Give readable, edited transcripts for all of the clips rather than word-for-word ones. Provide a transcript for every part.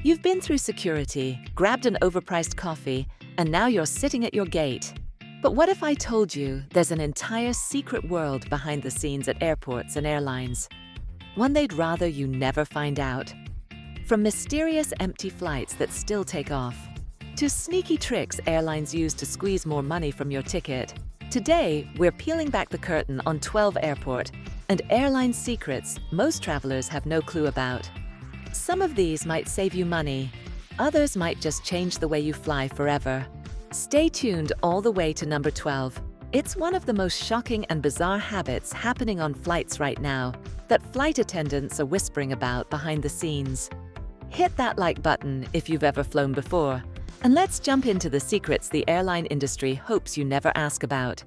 You've been through security, grabbed an overpriced coffee, and now you're sitting at your gate. But what if I told you there's an entire secret world behind the scenes at airports and airlines? One they'd rather you never find out. From mysterious empty flights that still take off, to sneaky tricks airlines use to squeeze more money from your ticket, today we're peeling back the curtain on 12 airport and airline secrets most travelers have no clue about. Some of these might save you money, others might just change the way you fly forever. Stay tuned all the way to number 12. It's one of the most shocking and bizarre habits happening on flights right now that flight attendants are whispering about behind the scenes. Hit that like button if you've ever flown before, and let's jump into the secrets the airline industry hopes you never ask about.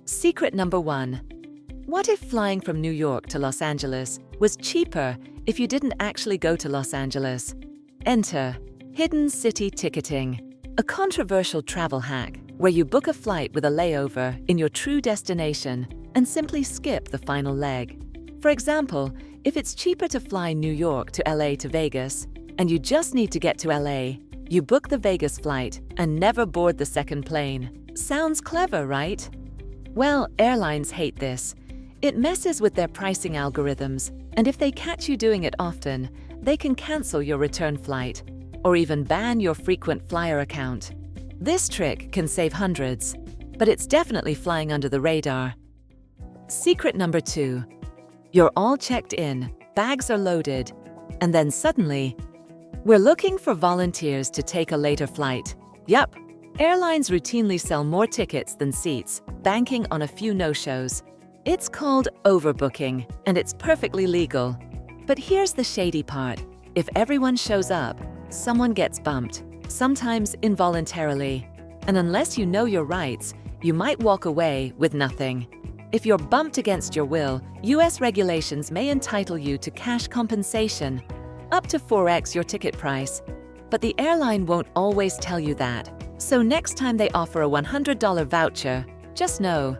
Secret number 1. What if flying from New York to Los Angeles was cheaper if you didn't actually go to Los Angeles? Enter hidden city ticketing, a controversial travel hack where you book a flight with a layover in your true destination and simply skip the final leg. For example, if it's cheaper to fly New York to LA to Vegas, and you just need to get to LA, you book the Vegas flight and never board the second plane. Sounds clever, right? Well, airlines hate this. It messes with their pricing algorithms, and if they catch you doing it often, they can cancel your return flight, or even ban your frequent flyer account. This trick can save hundreds, but it's definitely flying under the radar. Secret number 2. You're all checked in, bags are loaded, and then suddenly, we're looking for volunteers to take a later flight. Yup, airlines routinely sell more tickets than seats, banking on a few no-shows. It's called overbooking, and it's perfectly legal. But here's the shady part. If everyone shows up, someone gets bumped, sometimes involuntarily. And unless you know your rights, you might walk away with nothing. If you're bumped against your will, US regulations may entitle you to cash compensation, up to 4x your ticket price. But the airline won't always tell you that. So next time they offer a $100 voucher, just know,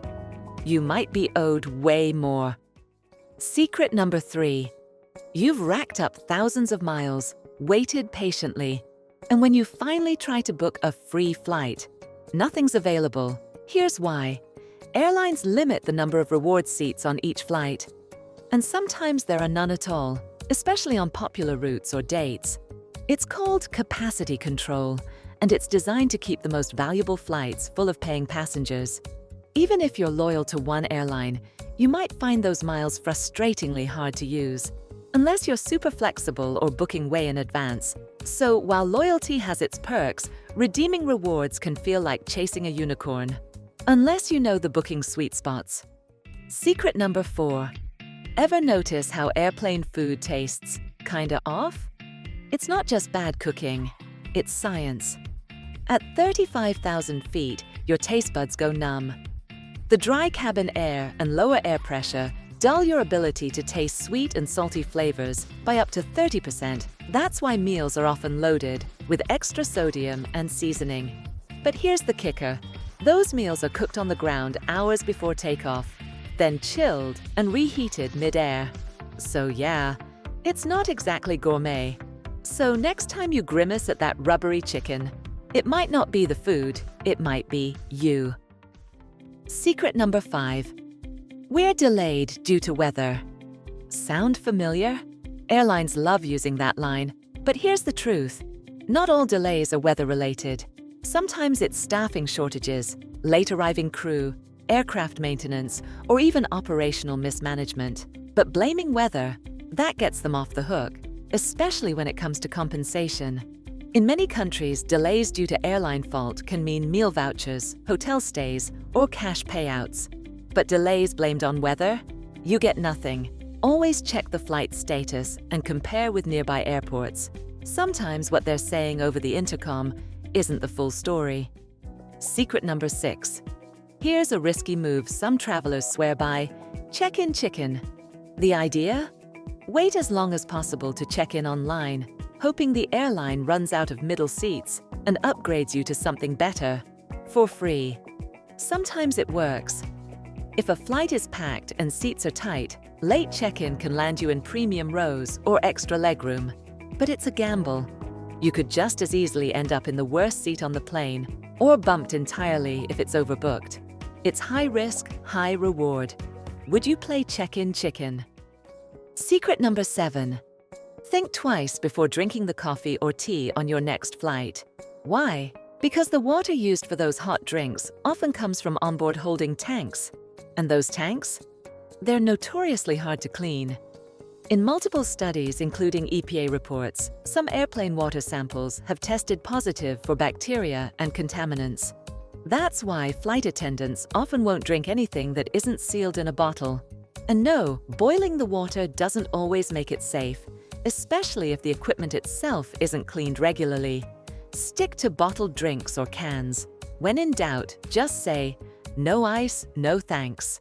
you might be owed way more. Secret number 3. You've racked up thousands of miles, waited patiently, and when you finally try to book a free flight, nothing's available. Here's why. Airlines limit the number of reward seats on each flight, and sometimes there are none at all, especially on popular routes or dates. It's called capacity control, and it's designed to keep the most valuable flights full of paying passengers. Even if you're loyal to one airline, you might find those miles frustratingly hard to use, unless you're super flexible or booking way in advance. So while loyalty has its perks, redeeming rewards can feel like chasing a unicorn, unless you know the booking sweet spots. Secret number 4. Ever notice how airplane food tastes kinda off? It's not just bad cooking, it's science. At 35,000 feet, your taste buds go numb. The dry cabin air and lower air pressure dull your ability to taste sweet and salty flavors by up to 30%. That's why meals are often loaded with extra sodium and seasoning. But here's the kicker. Those meals are cooked on the ground hours before takeoff, then chilled and reheated mid-air. So yeah, it's not exactly gourmet. So next time you grimace at that rubbery chicken, it might not be the food, it might be you. Secret number 5. We're delayed due to weather. Sound familiar? Airlines love using that line, but here's the truth. Not all delays are weather-related. Sometimes it's staffing shortages, late arriving crew, aircraft maintenance, or even operational mismanagement. But blaming weather, that gets them off the hook, especially when it comes to compensation. In many countries, delays due to airline fault can mean meal vouchers, hotel stays, or cash payouts. But delays blamed on weather? You get nothing. Always check the flight status and compare with nearby airports. Sometimes what they're saying over the intercom isn't the full story. Secret number 6. Here's a risky move some travelers swear by: check-in chicken. The idea? Wait as long as possible to check in online, hoping the airline runs out of middle seats and upgrades you to something better, for free. Sometimes it works. If a flight is packed and seats are tight, late check-in can land you in premium rows or extra legroom. But it's a gamble. You could just as easily end up in the worst seat on the plane, or bumped entirely if it's overbooked. It's high risk, high reward. Would you play check-in chicken? Secret number 7. Think twice before drinking the coffee or tea on your next flight. Why? Because the water used for those hot drinks often comes from onboard holding tanks. And those tanks? They're notoriously hard to clean. In multiple studies, including EPA reports, some airplane water samples have tested positive for bacteria and contaminants. That's why flight attendants often won't drink anything that isn't sealed in a bottle. And no, boiling the water doesn't always make it safe, especially if the equipment itself isn't cleaned regularly. Stick to bottled drinks or cans. When in doubt, just say, "No ice, no thanks."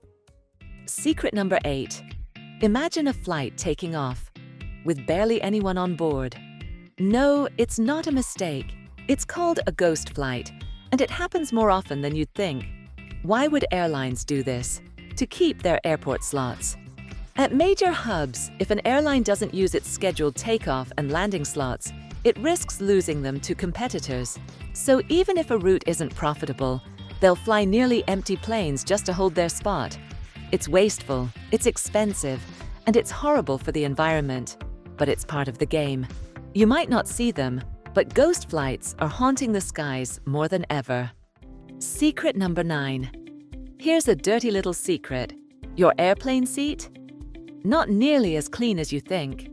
Secret number 8. Imagine a flight taking off, with barely anyone on board. No, it's not a mistake. It's called a ghost flight, and it happens more often than you'd think. Why would airlines do this? To keep their airport slots. At major hubs, if an airline doesn't use its scheduled takeoff and landing slots, it risks losing them to competitors. So even if a route isn't profitable, they'll fly nearly empty planes just to hold their spot. It's wasteful, it's expensive, and it's horrible for the environment, but it's part of the game. You might not see them, but ghost flights are haunting the skies more than ever. Secret number 9. Here's a dirty little secret. Your airplane seat? Not nearly as clean as you think.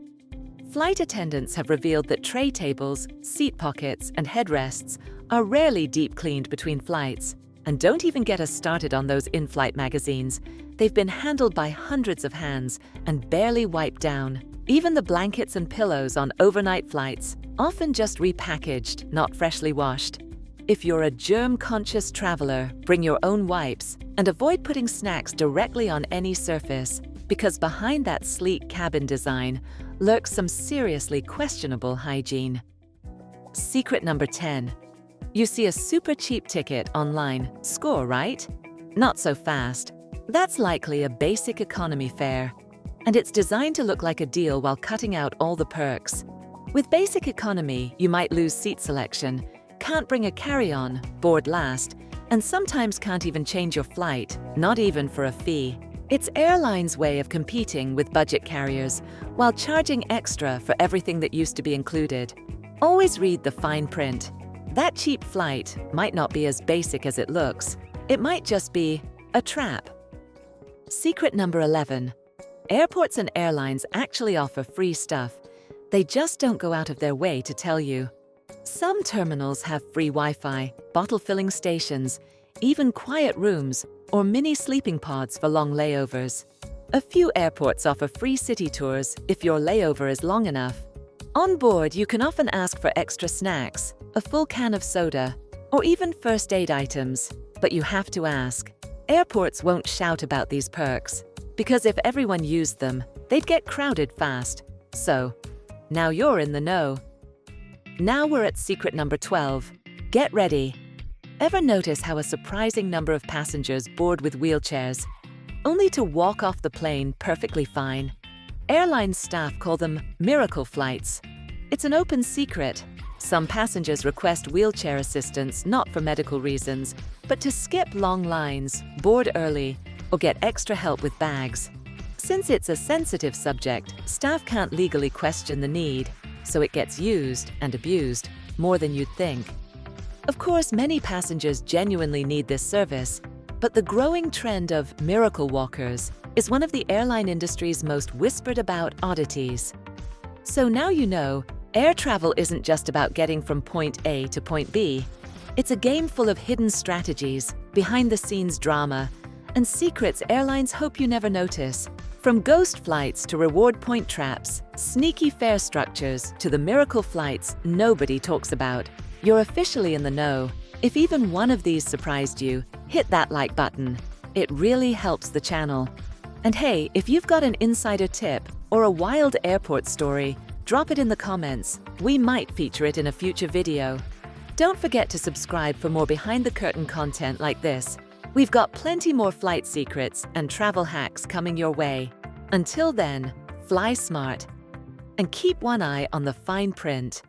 Flight attendants have revealed that tray tables, seat pockets, and headrests are rarely deep cleaned between flights. And don't even get us started on those in-flight magazines. They've been handled by hundreds of hands and barely wiped down. Even the blankets and pillows on overnight flights, often just repackaged, not freshly washed. If you're a germ-conscious traveler, bring your own wipes and avoid putting snacks directly on any surface, because behind that sleek cabin design lurks some seriously questionable hygiene. Secret number 10. You see a super cheap ticket online, score, right? Not so fast. That's likely a basic economy fare, and it's designed to look like a deal while cutting out all the perks. With basic economy, you might lose seat selection, can't bring a carry-on, board last, and sometimes can't even change your flight, not even for a fee. It's airlines' way of competing with budget carriers while charging extra for everything that used to be included. Always read the fine print. That cheap flight might not be as basic as it looks. It might just be a trap. Secret number 11. Airports and airlines actually offer free stuff. They just don't go out of their way to tell you. Some terminals have free Wi-Fi, bottle filling stations, even quiet rooms, or mini sleeping pods for long layovers. A few airports offer free city tours if your layover is long enough. On board, you can often ask for extra snacks, a full can of soda, or even first aid items, but you have to ask. Airports won't shout about these perks, because if everyone used them, they'd get crowded fast. So, now you're in the know. Now we're at secret number 12. Get ready. Ever notice how a surprising number of passengers board with wheelchairs, only to walk off the plane perfectly fine? Airline staff call them miracle flights. It's an open secret. Some passengers request wheelchair assistance not for medical reasons, but to skip long lines, board early, or get extra help with bags. Since it's a sensitive subject, staff can't legally question the need, so it gets used and abused more than you'd think. Of course, many passengers genuinely need this service, but the growing trend of miracle walkers is one of the airline industry's most whispered about oddities. So now you know, air travel isn't just about getting from point A to point B. It's a game full of hidden strategies, behind-the-scenes drama, and secrets airlines hope you never notice. From ghost flights to reward point traps, sneaky fare structures to the miracle flights nobody talks about, you're officially in the know. If even one of these surprised you, hit that like button. It really helps the channel. And hey, if you've got an insider tip or a wild airport story, drop it in the comments. We might feature it in a future video. Don't forget to subscribe for more behind-the-curtain content like this. We've got plenty more flight secrets and travel hacks coming your way. Until then, fly smart and keep one eye on the fine print.